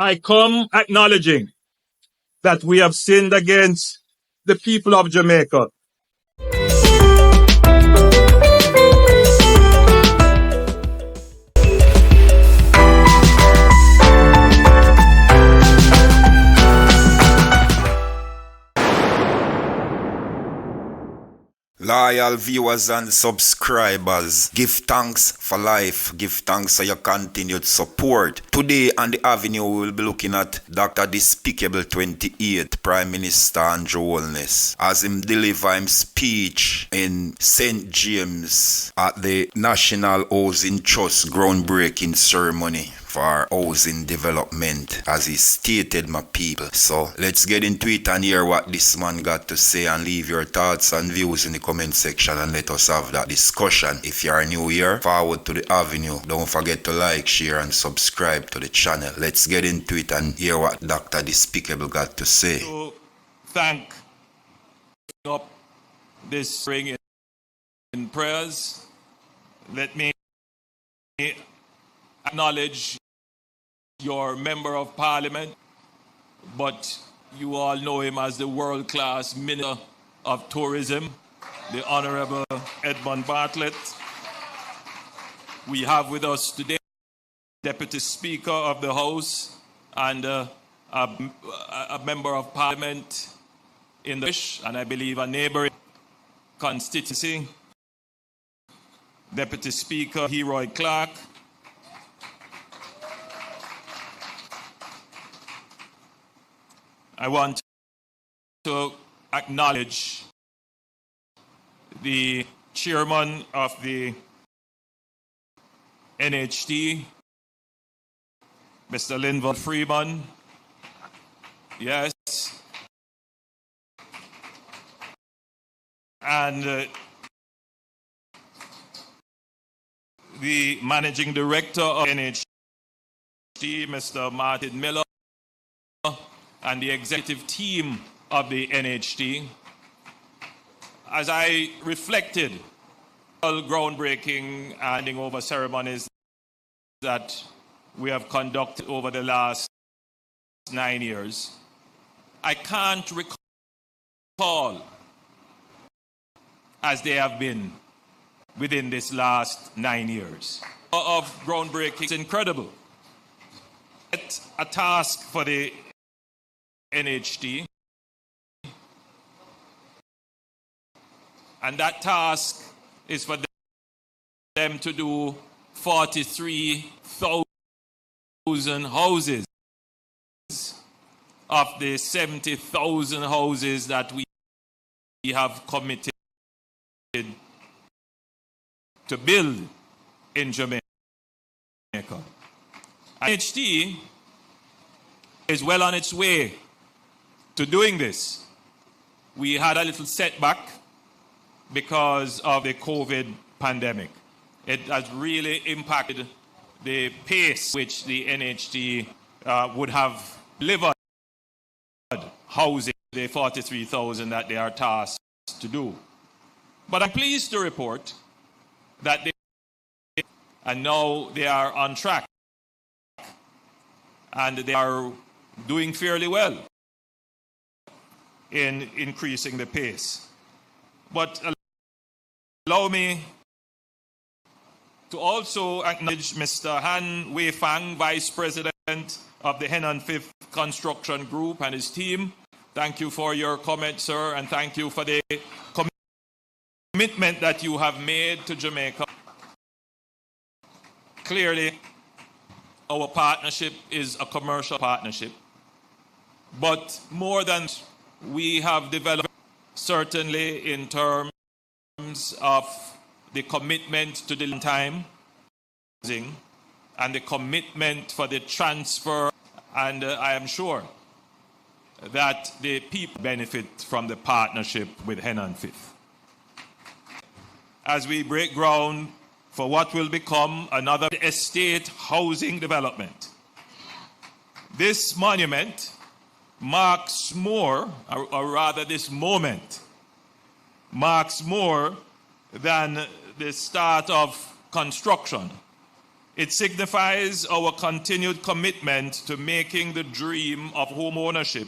I come acknowledging that we have sinned against the people of Jamaica. Loyal viewers and subscribers, give thanks for life, give thanks for your continued support. Today on the Avenue we will be looking at Dr. Despicable 28, Prime Minister Andrew Holness, as him deliver him speech in St. James at the National Housing Trust groundbreaking ceremony for housing development, as he stated, my people. So let's get into it and hear what this man got to say, and leave your thoughts and views in the comment section and let us have that discussion. If you are new here, forward to the Avenue. Don't forget to like, share and subscribe to the channel. Let's get into it and hear what Dr. Despicable got to say. To thank up this ring in prayers, let me acknowledge your Member of Parliament, but you all know him as the world-class Minister of Tourism, the Honorable Edmund Bartlett. We have with us today Deputy Speaker of the House and a Member of Parliament in the and I believe a neighboring constituency, Deputy Speaker Heroy Clark. I want to acknowledge the chairman of the NHT, Mr. Linval Freeman. Yes. And the managing director of NHT, Mr. Martin Miller, and the executive team of the NHT. As I reflected on groundbreaking handing over ceremonies that we have conducted over the last 9 years, I can't recall as they have been within this last 9 years. Of groundbreaking is incredible. It's a task for the NHT, and that task is for them to do 43,000 houses of the 70,000 houses that we have committed to build in Jamaica. NHT is well on its way to doing this. We had a little setback because of the COVID pandemic. It has really impacted the pace which the NHT would have delivered housing, the 43,000 that they are tasked to do. But I'm pleased to report that and now they are on track and they are doing fairly well in increasing the pace. But allow me to also acknowledge Mr. Han Wei Fang, Vice President of the Henan Fifth Construction Group, and his team. Thank you for your comment, sir, and thank you for the commitment that you have made to Jamaica. Clearly, our partnership is a commercial partnership, but more than we have developed, certainly in terms of the commitment to the time and the commitment for the transfer, and I am sure that the people benefit from the partnership with Henan Fifth. As we break ground for what will become another estate housing development, this monument marks more, or rather this moment, marks more than the start of construction. It signifies our continued commitment to making the dream of home ownership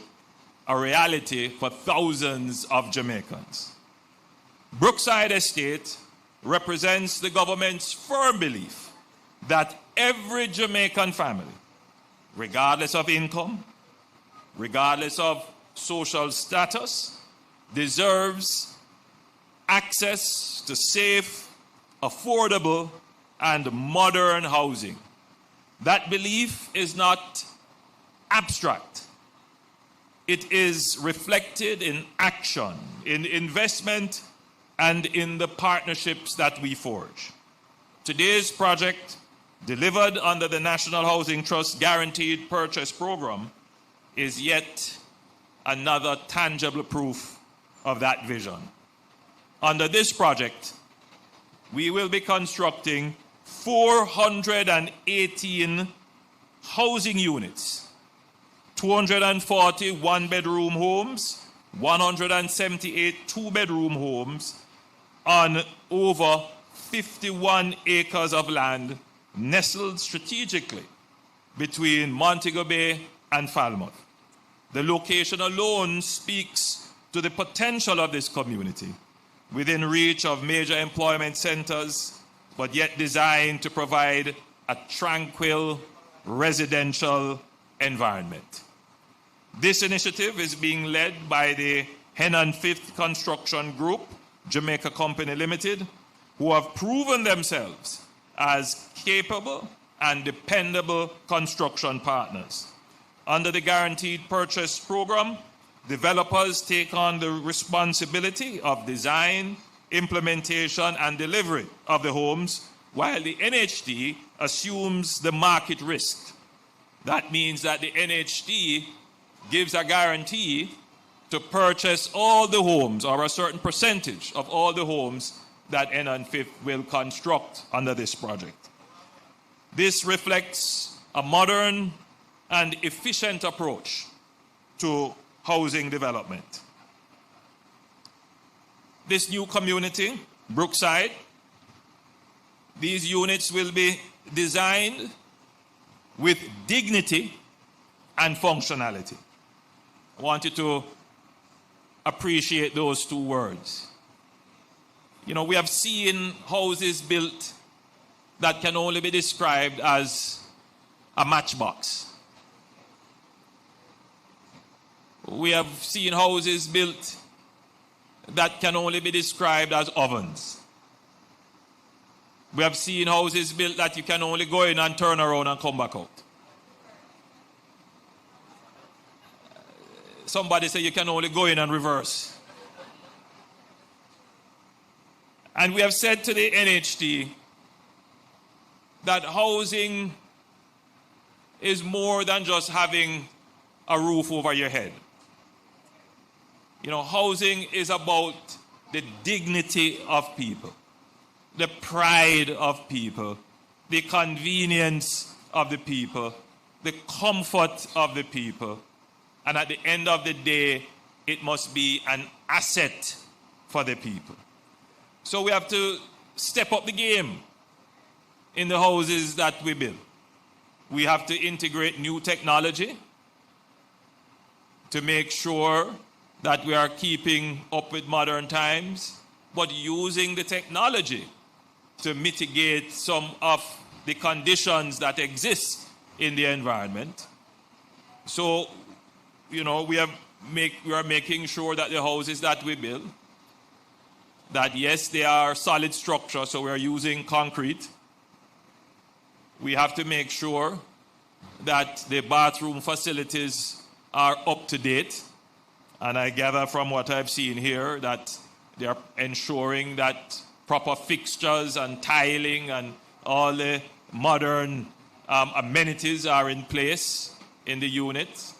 a reality for thousands of Jamaicans. Brookside Estate represents the government's firm belief that every Jamaican family, regardless of income, regardless of social status, deserves access to safe, affordable, and modern housing. That belief is not abstract. It is reflected in action, in investment, and in the partnerships that we forge. Today's project, delivered under the National Housing Trust Guaranteed Purchase Program, is yet another tangible proof of that vision. Under this project, we will be constructing 418 housing units, 240 one-bedroom homes, 178 two-bedroom homes on over 51 acres of land nestled strategically between Montego Bay and Falmouth. The location alone speaks to the potential of this community within reach of major employment centers, but yet designed to provide a tranquil residential environment. This initiative is being led by the Henan Fifth Construction Group, Jamaica Company Limited, who have proven themselves as capable and dependable construction partners. Under the Guaranteed Purchase Program, developers take on the responsibility of design, implementation, and delivery of the homes, while the NHD assumes the market risk. That means that the NHD gives a guarantee to purchase all the homes, or a certain percentage of all the homes that Henan Fifth will construct under this project. This reflects a modern and efficient approach to housing development. This new community, Brookside, these units will be designed with dignity and functionality. I want you to appreciate those two words. You know, we have seen houses built that can only be described as a matchbox. We have seen houses built that can only be described as ovens. We have seen houses built that you can only go in and turn around and come back out. Somebody say you can only go in and reverse. And we have said to the NHD that housing is more than just having a roof over your head. You know, housing is about the dignity of people, the pride of people, the convenience of the people, the comfort of the people. And at the end of the day, it must be an asset for the people. So we have to step up the game in the houses that we build. We have to integrate new technology to make sure that we are keeping up with modern times, but using the technology to mitigate some of the conditions that exist in the environment. So, you know, we are making sure that the houses that we build, that yes, they are solid structure, so we are using concrete. We have to make sure that the bathroom facilities are up to date. And I gather from what I've seen here that they are ensuring that proper fixtures and tiling and all the modern amenities are in place in the unit.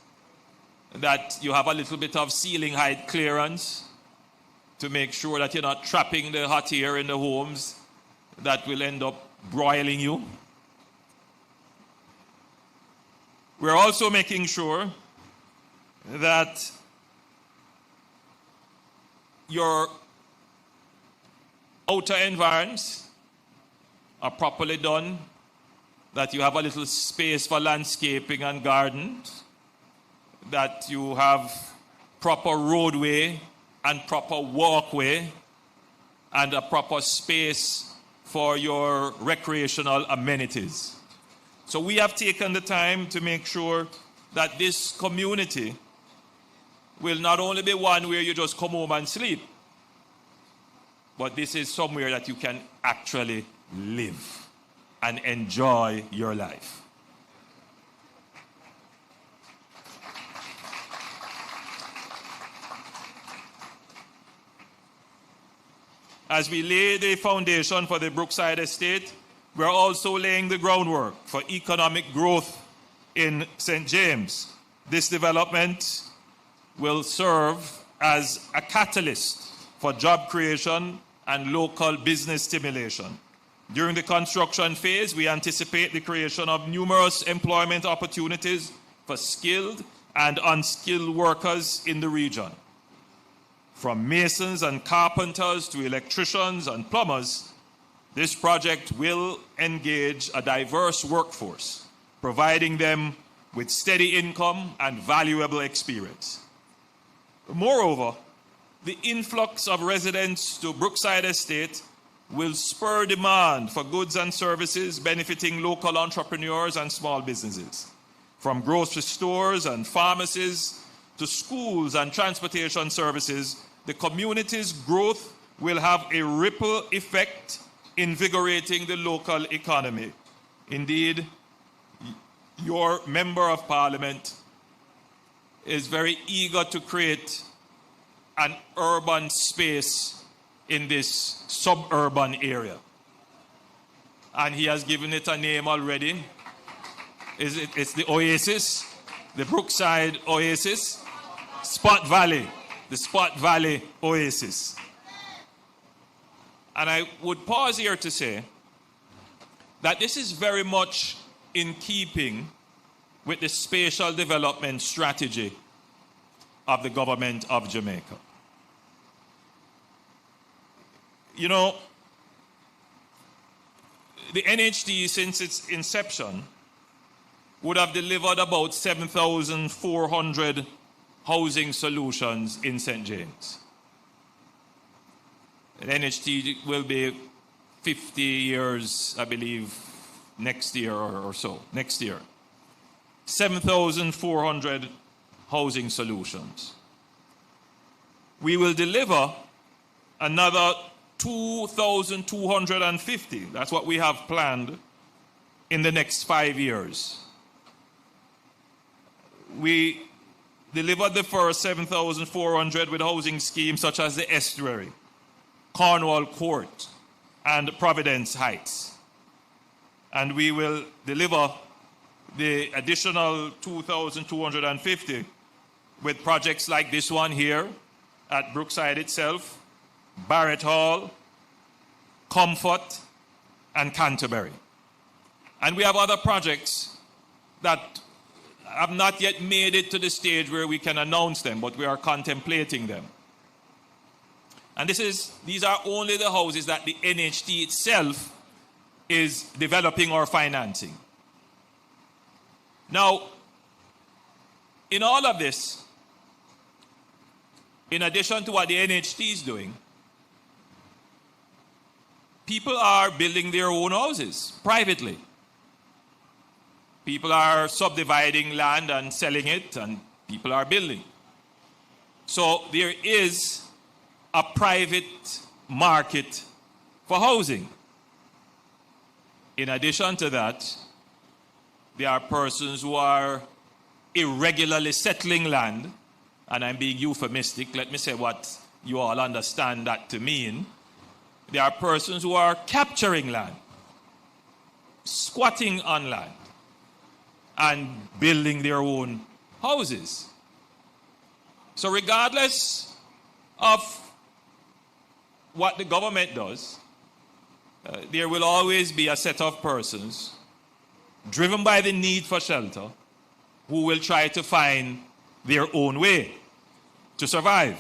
That you have a little bit of ceiling height clearance to make sure that you're not trapping the hot air in the homes that will end up broiling you. We're also making sure that your outer environs are properly done that you have a little space for landscaping and gardens, that you have proper roadway and proper walkway, and a proper space for your recreational amenities. So we have taken the time to make sure that this community will not only be one where you just come home and sleep, but this is somewhere that you can actually live and enjoy your life. As we lay the foundation for the Brookside Estate, we're also laying the groundwork for economic growth in St. James. This development will serve as a catalyst for job creation and local business stimulation. During the construction phase, we anticipate the creation of numerous employment opportunities for skilled and unskilled workers in the region. From masons and carpenters to electricians and plumbers, this project will engage a diverse workforce, providing them with steady income and valuable experience. Moreover, the influx of residents to Brookside Estate will spur demand for goods and services benefiting local entrepreneurs and small businesses. From grocery stores and pharmacies to schools and transportation services, the community's growth will have a ripple effect, invigorating the local economy. Indeed, your Member of Parliament is very eager to create an urban space in this suburban area. And he has given it a name already. It's the Oasis, the Brookside Oasis, Spot Valley, the Spot Valley Oasis. And I would pause here to say that this is very much in keeping with the spatial development strategy of the government of Jamaica. You know, the NHD since its inception would have delivered about 7,400 housing solutions in St. James. The NHD will be 50 years, I believe, next year or so. Next year. 7,400 housing solutions. We will deliver another 2,250. That's what we have planned in the next 5 years. We delivered the first 7,400 with housing schemes such as the Estuary, Cornwall Court, and Providence Heights. And we will deliver the additional 2,250 with projects like this one here at Brookside itself, Barrett Hall, Comfort, and Canterbury. And we have other projects that have not yet made it to the stage where we can announce them, but we are contemplating them. And these are only the houses that the NHT itself is developing or financing. Now, in all of this, in addition to what the NHT is doing, people are building their own houses privately. People are subdividing land and selling it, and people are building. So there is a private market for housing. In addition to that, there are persons who are irregularly settling land, and I'm being euphemistic. Let me say what you all understand that to mean. There are persons who are capturing land, squatting on land, and building their own houses. So regardless of what the government does, there will always be a set of persons driven by the need for shelter who will try to find their own way to survive.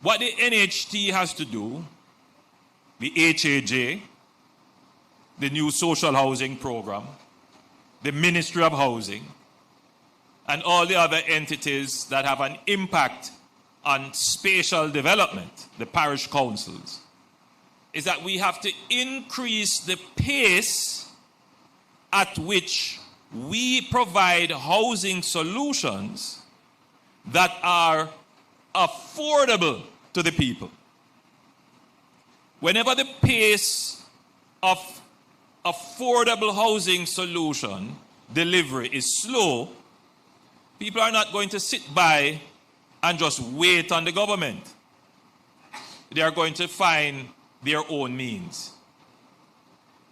What the NHT has to do, the HAJ, the new social housing program, the Ministry of Housing, and all the other entities that have an impact on spatial development, the parish councils, is that we have to increase the pace at which we provide housing solutions that are affordable to the people. Whenever the pace of affordable housing solution delivery is slow, people are not going to sit by and just wait on the government. They are going to find their own means.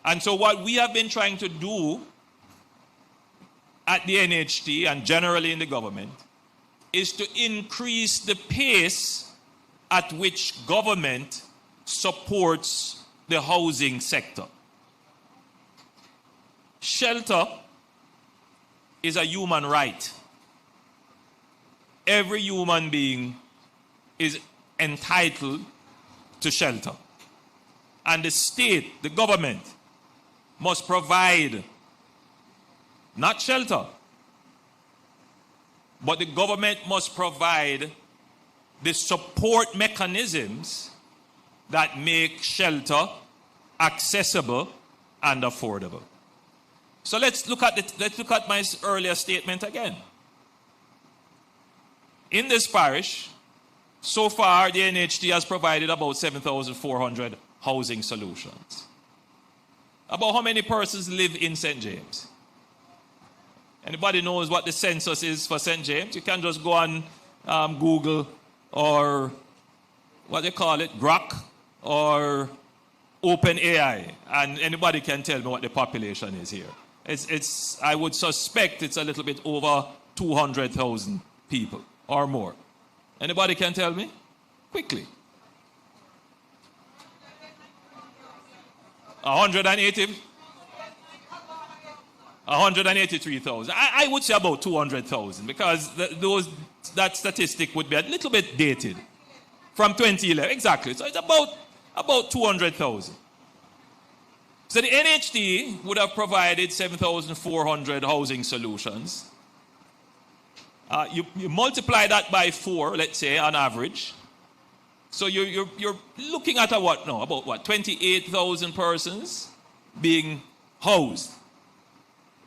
And so what we have been trying to do at the NHT and generally in the government is to increase the pace at which government supports the housing sector. Shelter is a human right. Every human being is entitled to shelter. And the state, the government, must provide not shelter, but the government must provide the support mechanisms that make shelter accessible and affordable. So let's look at my earlier statement again. In this parish, so far the NHT has provided about 7,400 housing solutions. About how many persons live in St. James? Anybody knows what the census is for St. James? You can just go on Google or what they call it, Grok or OpenAI, and anybody can tell me what the population is here. I would suspect it's a little bit over 200,000 people or more. Anybody can tell me? Quickly. 183,000. I would say about 200,000 because that statistic would be a little bit dated from 2011. Exactly. So it's about 200,000. So the NHT would have provided 7,400 housing solutions. You multiply that by 4, let's say, on average. So you're looking at about 28,000 persons being housed.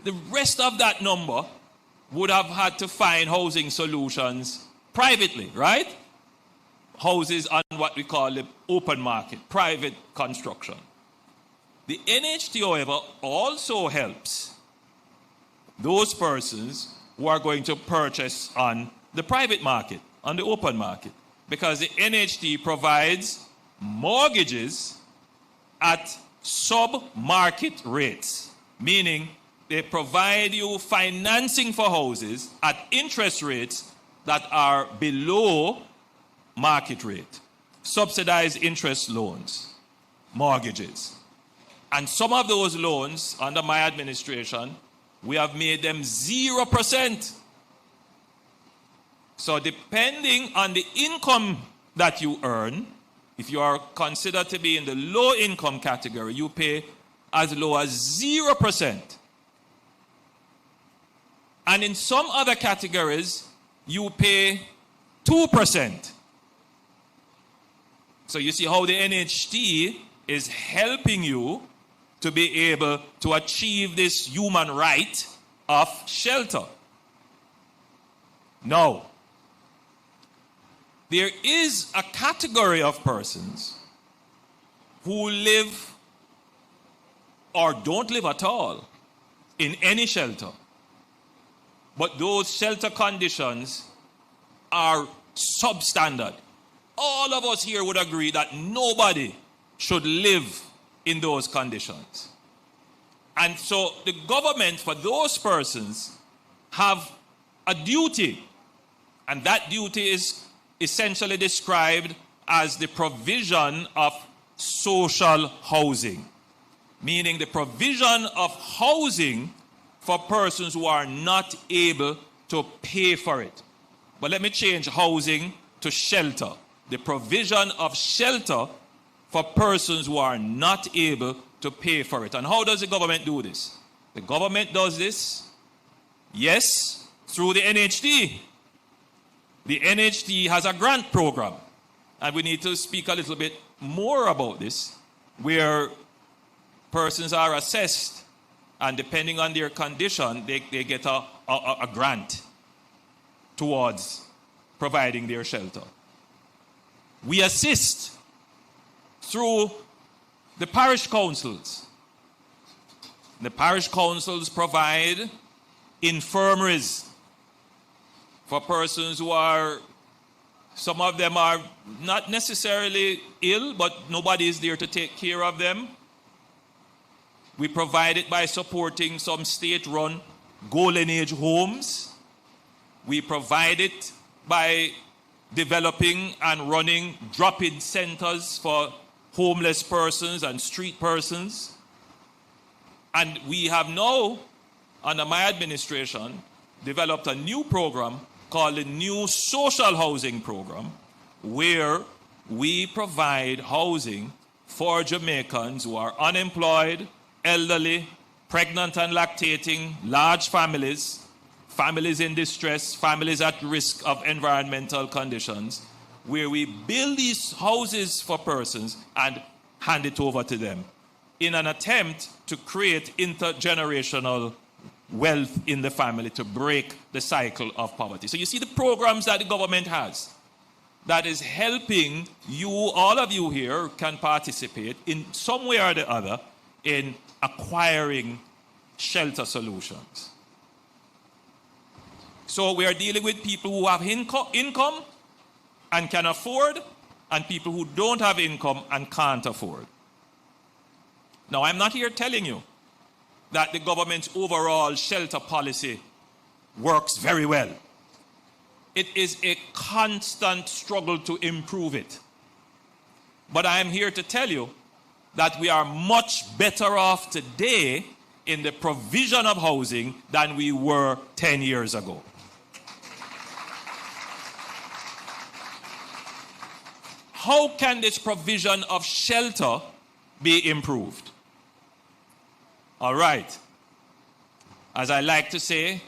The rest of that number would have had to find housing solutions privately, right? Houses on what we call the open market, private construction. The NHT, however, also helps those persons who are going to purchase on the private market, on the open market, because the NHT provides mortgages at sub-market rates, meaning they provide you financing for houses at interest rates that are below market rate. Subsidized interest loans, mortgages. And some of those loans, under my administration, we have made them 0%. So depending on the income that you earn, if you are considered to be in the low income category, you pay as low as 0%. And in some other categories, you pay 2%. So you see how the NHT is helping you to be able to achieve this human right of shelter. Now, there is a category of persons who live or don't live at all in any shelter. But those shelter conditions are substandard. All of us here would agree that nobody should live in those conditions. And so the government, for those persons, have a duty. And that duty is essentially described as the provision of social housing. Meaning the provision of housing for persons who are not able to pay for it. But let me change housing to shelter. The provision of shelter for persons who are not able to pay for it. And how does the government do this? The government does this, yes, through the NHT. The NHT has a grant program, and we need to speak a little bit more about this, where persons are assessed, and depending on their condition, they get a grant towards providing their shelter. We assist through the parish councils. The parish councils provide infirmaries for persons who are, some of them are not necessarily ill, but nobody is there to take care of them. We provide it by supporting some state-run golden age homes. We provide it by developing and running drop-in centers for homeless persons and street persons. And we have now, under my administration, developed a new program called the New Social Housing Program, where we provide housing for Jamaicans who are unemployed, elderly, pregnant and lactating, large families, families in distress, families at risk of environmental conditions, where we build these houses for persons and hand it over to them in an attempt to create intergenerational wealth in the family to break the cycle of poverty. So you see the programs that the government has that is helping you, all of you here can participate in some way or the other in acquiring shelter solutions. So we are dealing with people who have income and can afford, and people who don't have income and can't afford. Now, I'm not here telling you that the government's overall shelter policy works very well. It is a constant struggle to improve it. But I am here to tell you that we are much better off today in the provision of housing than we were 10 years ago. How can this provision of shelter be improved? All right. As I like to say,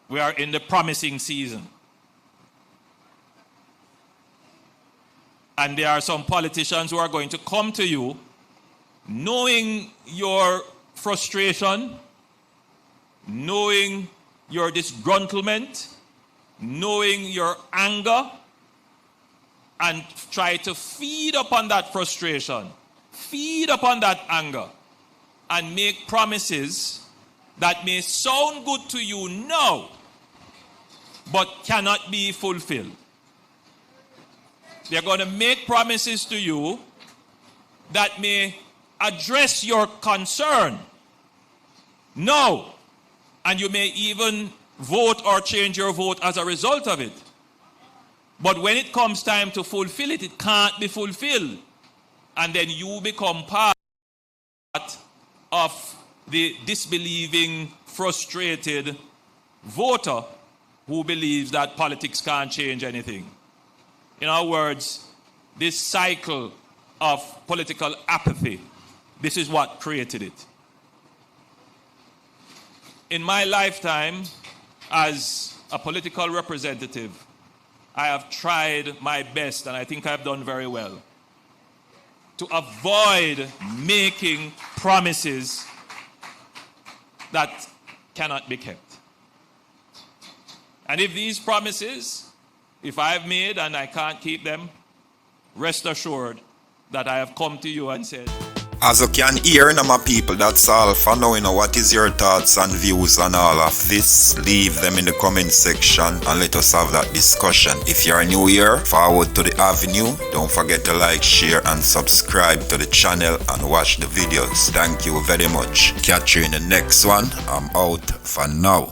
we are in the promising season. And there are some politicians who are going to come to you knowing your frustration, knowing your disgruntlement, knowing your anger, and try to feed upon that frustration, feed upon that anger, and make promises that may sound good to you now, but cannot be fulfilled. They're going to make promises to you that may address your concern now, and you may even vote or change your vote as a result of it. But when it comes time to fulfill it, it can't be fulfilled. And then you become part of the disbelieving, frustrated voter who believes that politics can't change anything. In other words, this cycle of political apathy, this is what created it. In my lifetime as a political representative, I have tried my best, and I think I've done very well, to avoid making promises that cannot be kept. And if these promises, if I've made and I can't keep them, rest assured that I have come to you and said, As you can hear, my people, that's all for now. What is your thoughts and views on all of this? Leave them in the comment section and let us have that discussion. If you are new here, forward to the Avenue. Don't forget to like, share and subscribe to the channel and watch the videos. Thank you very much. Catch you in the next one. I'm out for now.